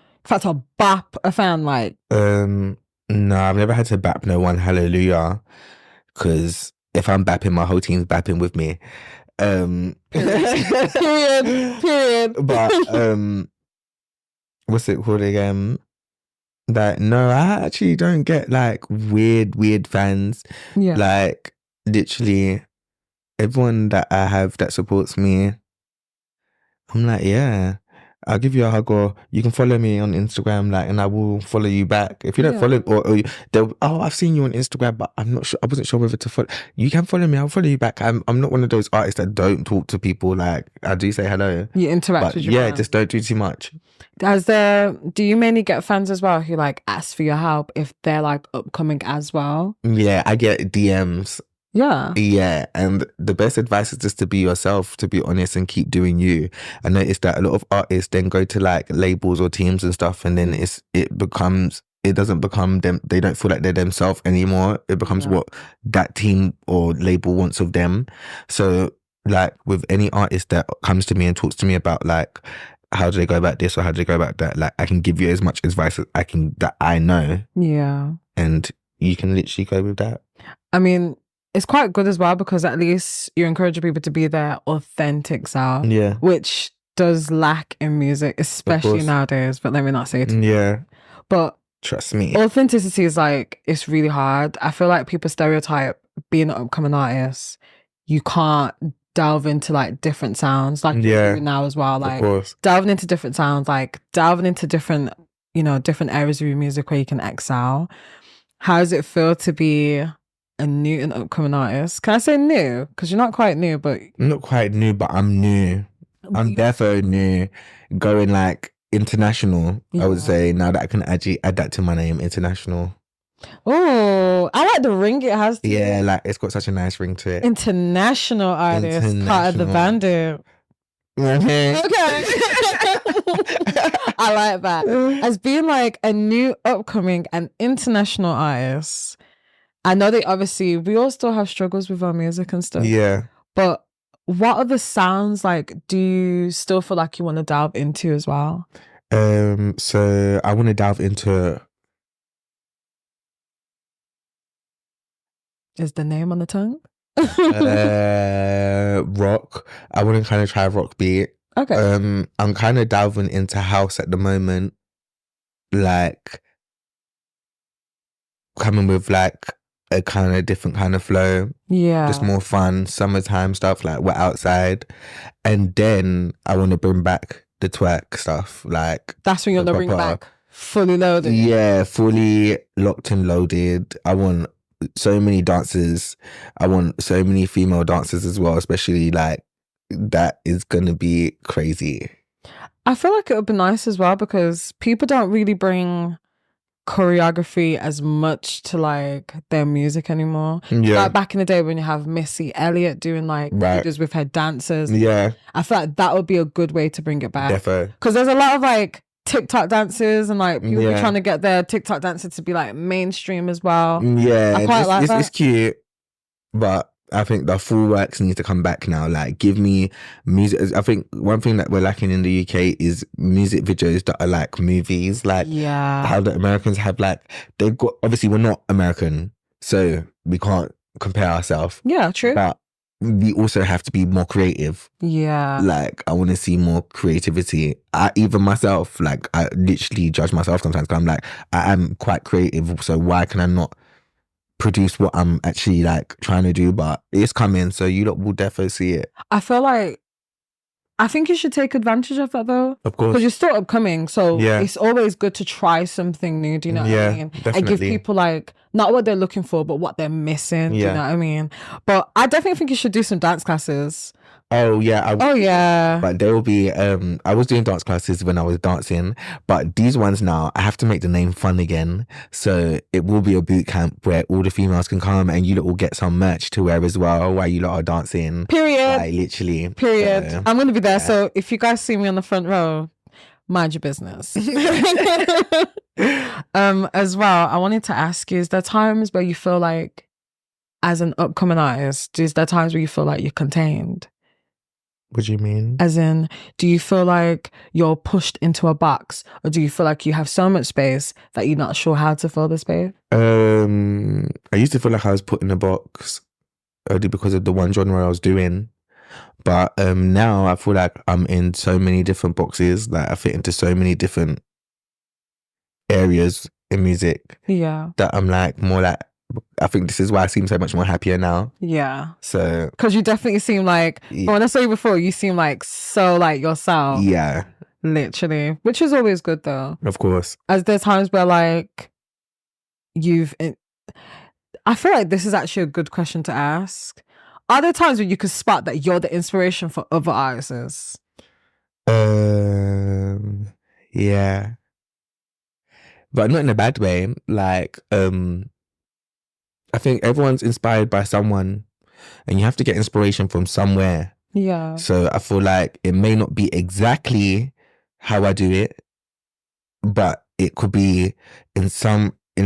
bap a fan No, I've never had to bap no one. Hallelujah. Because if I'm bapping, my whole team's bapping with me. Period. But what's it called again? No, I actually don't get weird fans. Yeah. Literally everyone that I have that supports me, I'm yeah. I'll give you a hug, or you can follow me on Instagram, like, and I will follow you back. If you don't follow, I've seen you on Instagram, but I'm not sure. I wasn't sure whether to follow. You can follow me. I'll follow you back. I'm not one of those artists that don't talk to people. Like, I do say hello. You interact But with your yeah, fans. just don't do too much. Do you mainly get fans as well who like ask for your help if they're like upcoming as well? Yeah, I get DMs. Yeah. Yeah, and the best advice is just to be yourself, to be honest, and keep doing you. I noticed that a lot of artists then go to like labels or teams and stuff, and then it doesn't become them. They don't feel like they're themselves anymore. It becomes what that team or label wants of them. So like with any artist that comes to me and talks to me about like, how do they go about this or how do they go about that, like I can give you as much advice as I can that I know. Yeah. And you can literally go with that. I mean, it's quite good as well because at least you're encouraging people to be their authentic self. Yeah. Which does lack in music, especially nowadays. But let me not say it. Yeah. But trust me. Authenticity is like, it's really hard. I feel like people stereotype being an upcoming artist. You can't delve into like different sounds like you're doing now as well. Like delving into different sounds, like delving into different, different areas of your music where you can excel. How does it feel to be a new and upcoming artist? Can I say new? Because you're not quite new, but... I'm not quite new, but I'm new. I'm defo new. Going like international, I would say, now that I can actually add that to my name, international. Oh, I like the ring it has. Yeah, like it's got such a nice ring to it. International artist, Carter the Bandit. Okay. I like that. As being like a new upcoming and international artist, I know we all still have struggles with our music and stuff. Yeah. But what other sounds like do you still feel like you want to delve into as well? So I want to delve into... Is the name on the tongue? Rock. I want to kind of try rock beat. Okay. I'm kind of delving into house at the moment, like coming with like a kind of different kind of flow. Yeah. Just more fun, summertime stuff, like we're outside. And then I want to bring back the twerk stuff. Like that's when you're going to bring back fully loaded. Yeah, fully locked and loaded. I want so many dancers. I want so many female dancers as well, especially like that is going to be crazy. I feel like it would be nice as well because people don't really bring choreography as much to like their music anymore. Yeah. Like back in the day when you have Missy Elliott doing like videos with her dancers. Yeah. I feel like that would be a good way to bring it back. Defo. Because there's a lot of like TikTok dances and like people are trying to get their TikTok dances to be like mainstream as well. Yeah. I quite like that. It's cute, but I think the full works need to come back now. Like, give me music. I think one thing that we're lacking in the UK is music videos that are like movies. Like, how the Americans have like, they've got, obviously we're not American, so we can't compare ourselves. Yeah, true. But we also have to be more creative. Yeah. Like, I want to see more creativity. Even myself, like, I literally judge myself sometimes because I'm like, I am quite creative, so why can I not produce what I'm actually like trying to do? But it's coming, so you lot will definitely see it. I think you should take advantage of that though. Of course. Because you're still upcoming, so it's always good to try something new, do you know what I mean? Definitely. And give people like, not what they're looking for, but what they're missing, do you know what I mean? But I definitely think you should do some dance classes. Oh yeah. Yeah. But there will be, I was doing dance classes when I was dancing, but these ones now, I have to make the name fun again. So it will be a boot camp where all the females can come and you lot will get some merch to wear as well while you lot are dancing. Period. Like, literally. Period. So, I'm going to be there. So if you guys see me on the front row, mind your business. As well, I wanted to ask you, is there times where you feel like, as an upcoming artist, is there times where you feel like you're contained? What do you mean? As in, do you feel like you're pushed into a box, or do you feel like you have so much space that you're not sure how to fill the space? I used to feel like I was put in a box only because of the one genre I was doing. But now I feel like I'm in so many different boxes, like I fit into so many different areas in music. Yeah. That I'm like more like, I think this is why I seem so much more happier now. Yeah. So, because you definitely seem like, when I saw you before, you seem like so like yourself. Yeah. Literally. Which is always good though. Of course. As there's times where like I feel like this is actually a good question to ask. Are there times where you could spot that you're the inspiration for other artists? Yeah. But not in a bad way. Like, I think everyone's inspired by someone and you have to get inspiration from somewhere. Yeah. So I feel like it may not be exactly how I do it, but it could be in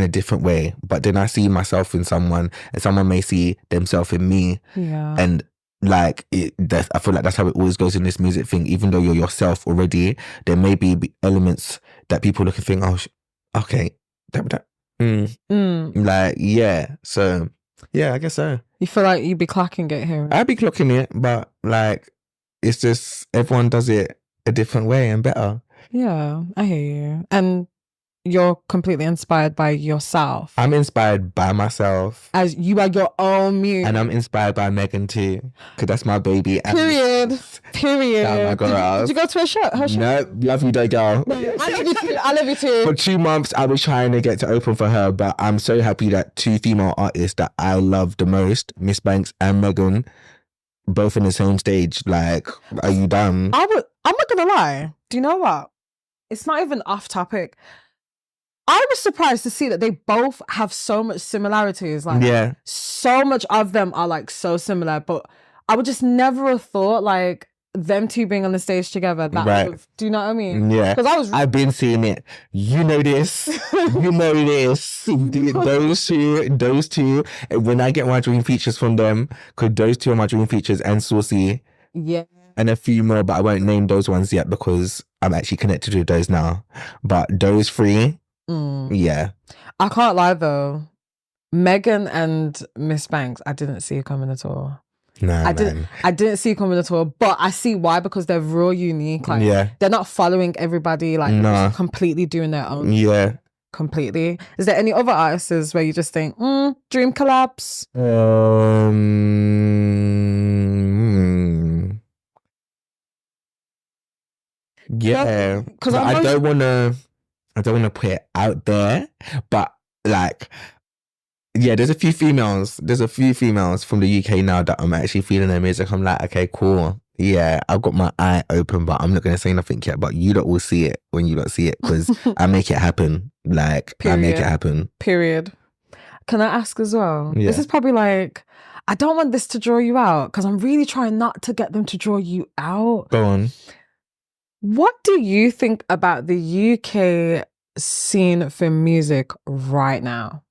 a different way. But then I see myself in someone and someone may see themselves in me. Yeah. And like I feel like that's how it always goes in this music thing. Even though you're yourself already, there may be elements that people look and think, oh, okay, like, yeah. So yeah, I guess so. You feel like you'd be clocking it here? I'd be clocking it, but like, it's just everyone does it a different way and better. Yeah, I hear you. And you're completely inspired by yourself. I'm inspired by myself. As you are your own muse. And I'm inspired by Megan too. Because that's my baby. Period. Oh my God. Did you go to her show? No, love you though, girl. I love you too. For 2 months, I was trying to get to open for her, but I'm so happy that 2 female artists that I love the most, Miss Banks and Megan, both in the same stage. Like, are you done? I'm not gonna lie. Do you know what? It's not even off topic. I was surprised to see that they both have so much similarities. Like, yeah, so much of them are like so similar, but I would just never have thought like them two being on the stage together. That right. Do you know what I mean? Yeah. Because I've been seeing it. You know this. You know this. Those two. When I get my dream features from them, because those two are my dream features, and Saucy. Yeah. And a few more, but I won't name those ones yet because I'm actually connected with those now. But those 3. Yeah. I can't lie though. Megan and Miss Banks, I didn't see it coming at all. No, I didn't see it coming at all. But I see why, because they're real unique. Like, yeah. They're not following everybody. Like, they're just completely doing their own. Yeah. Completely. Is there any other artists where you just think, dream collabs? Yeah. Because I don't want to put it out there, but like, yeah, there's a few females from the UK now that I'm actually feeling their music. I'm like, okay, cool. Yeah, I've got my eye open, but I'm not going to say nothing yet. But you don't all see it when you don't see it, because I make it happen. Like, period. I make it happen. Period. Can I ask as well? Yeah. This is probably like, I don't want this to draw you out, because I'm really trying not to get them to draw you out. Go on. What do you think about the UK scene for music right now?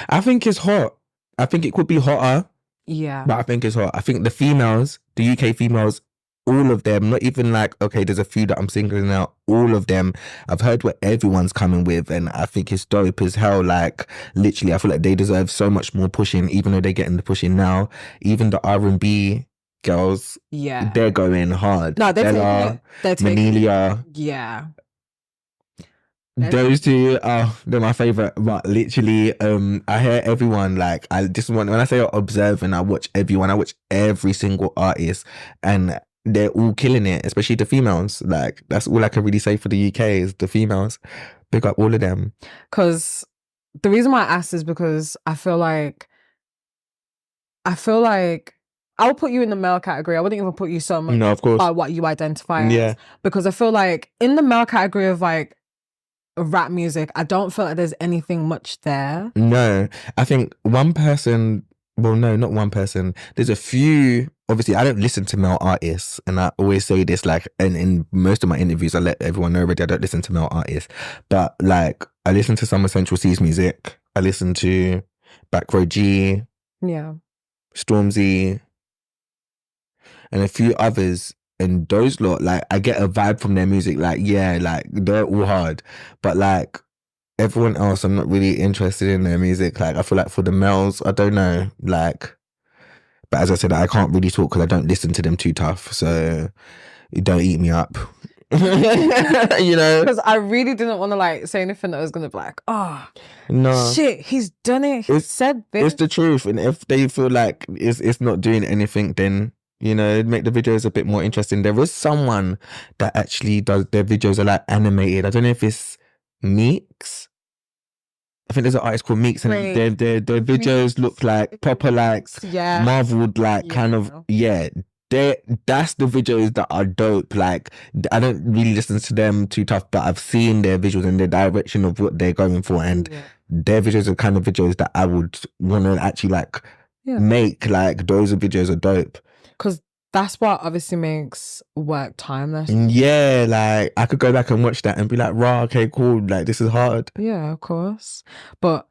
I think it's hot. I think it could be hotter. Yeah. But I think it's hot. I think the females, the UK females, all of them, not even like, okay, there's a few that I'm singling out, all of them, I've heard what everyone's coming with, and I think it's dope as hell. Like, literally, I feel like they deserve so much more pushing, even though they're getting the pushing now. Even the R&B girls, yeah, they're going hard. No, they're taking it. Manelia. Yeah. Those two they're my favorite. But literally, I hear everyone, like, when I say observe and I watch everyone, I watch every single artist, and they're all killing it, especially the females. Like, that's all I can really say for the UK is the females. Pick up all of them. Because the reason why I asked is because I feel like I'll put you in the male category. I wouldn't even put you so much of course, by what you identify as. Because I feel like in the male category of like rap music, I don't feel like there's anything much there. No, I think one person, well, no, not one person. There's a few, obviously I don't listen to male artists, and I always say this, like, and in most of my interviews, I let everyone know already I don't listen to male artists, but like, I listen to some of Central C's music. I listen to Back Row G, Stormzy, and a few others. And those lot, like, I get a vibe from their music, like, yeah, like, they're all hard. But, like, everyone else, I'm not really interested in their music. Like, I feel like for the males, I don't know, like, but as I said, I can't really talk because I don't listen to them too tough. So, don't eat me up. You know? Because I really didn't want to, like, say anything that was going to be like, oh, no, shit, he's done it. He said this. It's the truth. And if they feel like it's not doing anything, then You know, make the videos a bit more interesting. There is someone that actually does their videos are like animated. I don't know if it's Meeks. I think there's an artist called Meeks, and Wait. their videos look like proper, like Yeah. marveled, like kind of that's the videos that are dope. Like I don't really listen to them too tough, but I've seen their visuals and the direction of what they're going for, and their videos are kind of videos that I would want to actually like make. Like those videos are dope. Because that's what obviously makes work timeless. Yeah, like I could go back and watch that and be like, "Rah, okay, cool. Like this is hard." Yeah, of course. But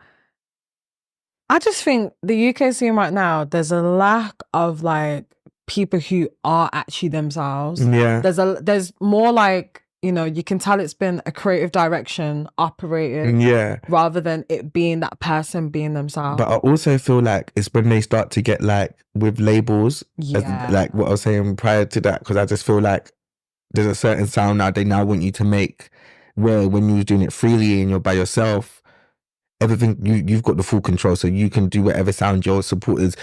I just think the UK scene right now, there's a lack of like people who are actually themselves. Yeah, there's more like, you know, you can tell it's been a creative direction operated. Yeah, rather than it being that person being themselves. but I also feel like it's when they start to get like with labels, like what I was saying prior to that, because I just feel like there's a certain sound now they now want you to make, where when you're doing it freely and you're by yourself, everything you've got the full control, so you can do whatever sound your supporters,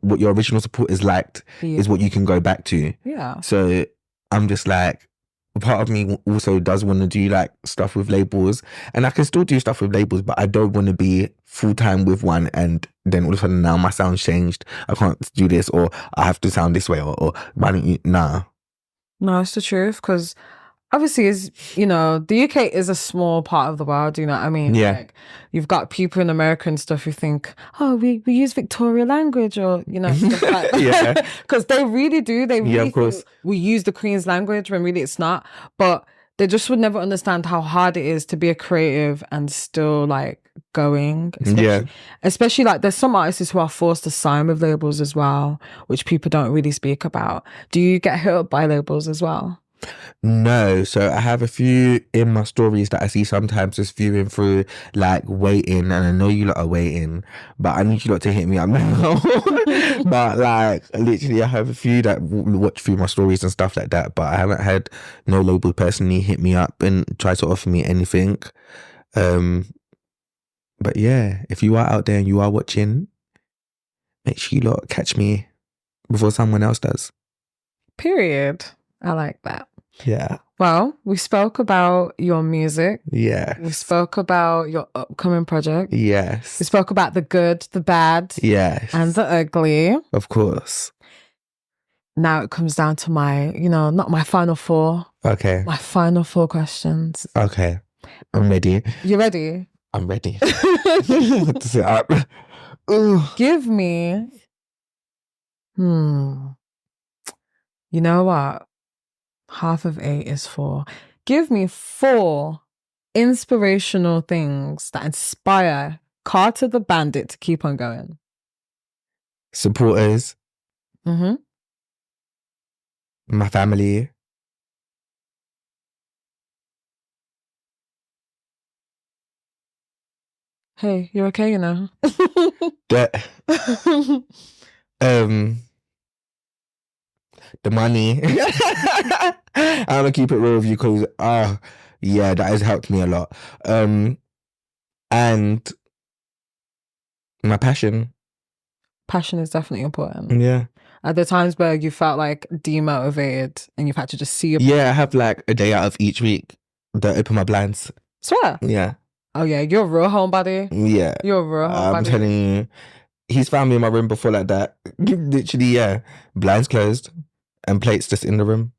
what your original supporters liked is what you can go back to. Yeah. So I'm just like, part of me also does want to do like stuff with labels, and I can still do stuff with labels, but I don't want to be full-time with one and then all of a sudden now my sound's changed, I can't do this, or I have to sound this way, or why don't you? No, it's the truth, because obviously, is, you know, the UK is a small part of the world, you know what I mean? Yeah. Like, you've got people in America and stuff who think, oh, we use Victoria language, or, you know, stuff like that. Yeah. Because they really do. They really of course. think we use the Queen's language when really it's not. But they just would never understand how hard it is to be a creative and still like going. Especially like there's some artists who are forced to sign with labels as well, which people don't really speak about. Do you get hit up by labels as well? No, so I have a few in my stories that I see sometimes just viewing through, like waiting, and I know you lot are waiting, but I need you lot to hit me up now. But like literally I have a few that watch through my stories and stuff like that, but I haven't had no label personally hit me up and try to offer me anything. But yeah, if you are out there and you are watching, make sure you lot catch me before someone else does. Period. I like that. Yeah. Well, we spoke about your music. Yeah. We spoke about your upcoming project. Yes. We spoke about the good, the bad. Yes. And the ugly. Of course. Now it comes down to my, you know, not my final four. Okay. My final four questions. Okay. I'm ready. You ready? I'm ready. To sit up. Give me. You know what? 8 is 4. Give me 4 inspirational things that inspire Carter the Bandit to keep on going. Supporters. Mm-hmm. My family. Hey, you okay, you know? The money. I'm gonna keep it real with you because yeah, that has helped me a lot. And my passion. Passion is definitely important. Yeah. Are there times where you felt like demotivated and you've had to just see your... Yeah, I have like a day out of each week that I open my blinds. Swear? Yeah. Oh yeah, you're a real homebody. Yeah. You're a real homebody. I'm telling you, he's found me in my room before like that. Literally, yeah. Blinds closed and plates just in the room.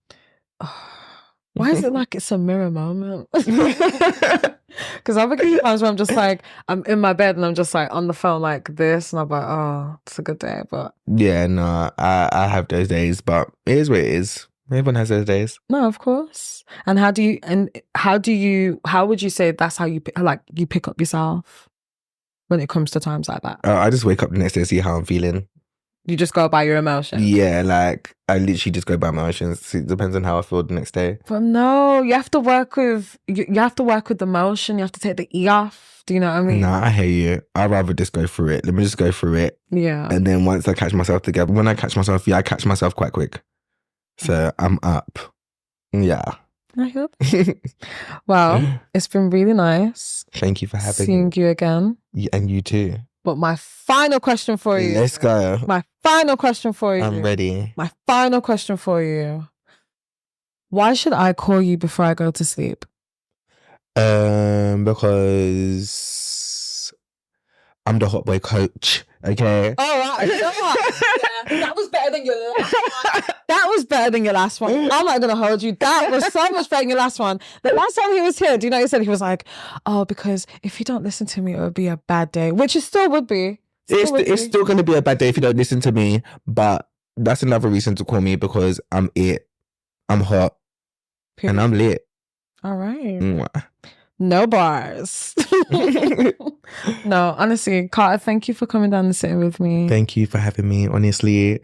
Why is it like it's a mirror moment? Because I've been times where I'm just like, I'm in my bed and I'm just like on the phone like this, and I'm like, oh, it's a good day. But yeah, no, I have those days, but it is what it is. Everyone has those days. No, of course. And how would you say that's how you pick up yourself when it comes to times like that? I just wake up the next day to see how I'm feeling. You just go by your emotions? Yeah, like I literally just go by my emotions. It depends on how I feel the next day. But no, you have to work with the emotion. You have to take the E off. Do you know what I mean? Nah, I hear you. I'd rather just go through it. Let me just go through it. Yeah. And then once I catch myself together, when I catch myself, I catch myself quite quick. So I'm up. Yeah. I hope. Well, it's been really nice. Thank you for having seeing you again. And you too. But my final question for you. Let's go. My final question for you. I'm ready. My final question for you. Why should I call you before I go to sleep? Because I'm the hot boy coach. Okay. All right. You know what? Yeah, that was better than your last one. That was better than your last one. I'm not gonna hold you. That was so much better than your last one. The last time he was here, do you know what he said? He was like, "Oh, because if you don't listen to me, it would be a bad day," which it still would be. It's still gonna be a bad day if you don't listen to me, but that's another reason to call me because I'm it. I'm hot. Period. And I'm lit. All right. Mwah. No bars. No, honestly, Carter, thank you for coming down and sitting with me. Thank you for having me. Honestly,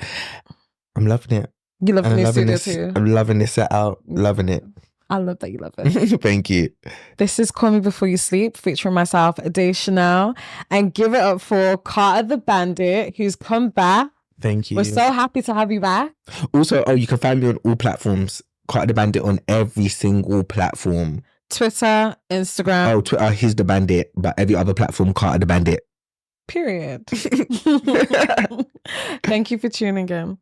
I'm loving it. You love the new studio this. too. I'm loving this set out. Loving it. I love that you love it. Thank you. This is Call Me Before You Sleep, featuring myself, Ade Chanel, and give it up for Carter the Bandit, who's come back. Thank you. We're so happy to have you back. Also, you can find me on all platforms. Carter the Bandit on every single platform. Twitter, Instagram. Oh, Twitter, he's the Bandit, but every other platform, Carter the Bandit. Period. Thank you for tuning in.